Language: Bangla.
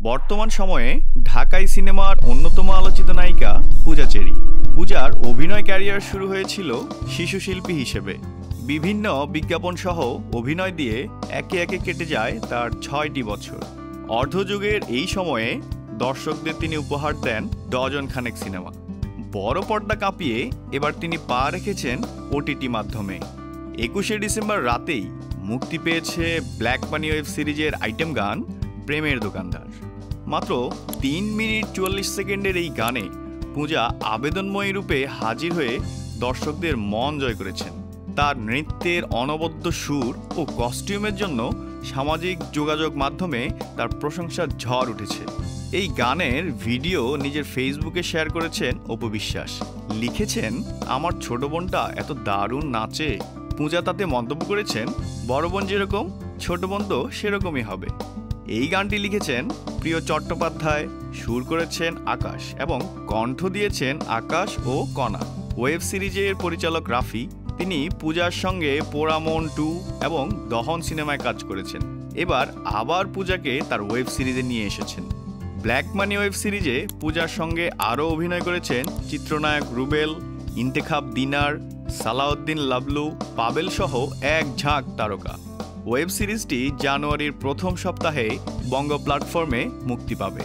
বর্তমান সময়ে ঢাকাই সিনেমার অন্যতম আলোচিত নায়িকা পূজা চেরি। পূজার অভিনয় ক্যারিয়ার শুরু হয়েছিল শিশু শিল্পী হিসেবে। বিভিন্ন বিজ্ঞাপন সহ অভিনয় দিয়ে একে একে কেটে যায় তার ৬টি বছর। অর্ধযুগের এই সময়ে দর্শকদের তিনি উপহার দেন ডজন খানেক সিনেমা। বড় পর্দা কাঁপিয়ে এবার তিনি পা রেখেছেন ওটিটি মাধ্যমে। ২১শে ডিসেম্বর রাতেই মুক্তি পেয়েছে ব্ল্যাক মানি ওয়েব সিরিজের আইটেম গান প্রেমের দোকানদার। মাত্র ৩ মিনিট ৪৪ সেকেন্ডের এই গানে পূজা আবেদনময়ী রূপে হাজির হয়ে দর্শকদের মন জয় করেছেন। তার নৃত্যের অনবদ্য সুর ও কস্টিউমের জন্য সামাজিক যোগাযোগ মাধ্যমে তার প্রশংসার ঝড় উঠেছে। এই গানের ভিডিও নিজের ফেসবুকে শেয়ার করেছেন অপু বিশ্বাস। লিখেছেন, আমার ছোট বোনটা এত দারুণ নাচে। পূজা তাতে মন্তব্য করেছেন, বড় বোন যেরকম ছোট বোন তো সেরকমই হবে। এই গানটি লিখেছেন প্রিয় চট্টোপাধ্যায়, সুর করেছেন আকাশ এবং কণ্ঠ দিয়েছেন আকাশ ও কণা। ওয়েব সিরিজের পরিচালক রাফি, তিনি পূজার সঙ্গে পোড়ামন 2 এবং দহন সিনেমায় কাজ করেছেন। এবার আবার পূজাকে তার ওয়েব সিরিজে নিয়ে এসেছেন। ব্ল্যাক মানি ওয়েব সিরিজে পূজার সঙ্গে আরও অভিনয় করেছেন চিত্রনায়ক রুবেল, ইন্তেখাব দিনার, সালাউদ্দিন লাবলু, পাবেল সহ এক ঝাঁক তারকা। ওয়েব সিরিজটি জানুয়ারির প্রথম সপ্তাহে বঙ্গ প্ল্যাটফর্মে মুক্তি পাবে।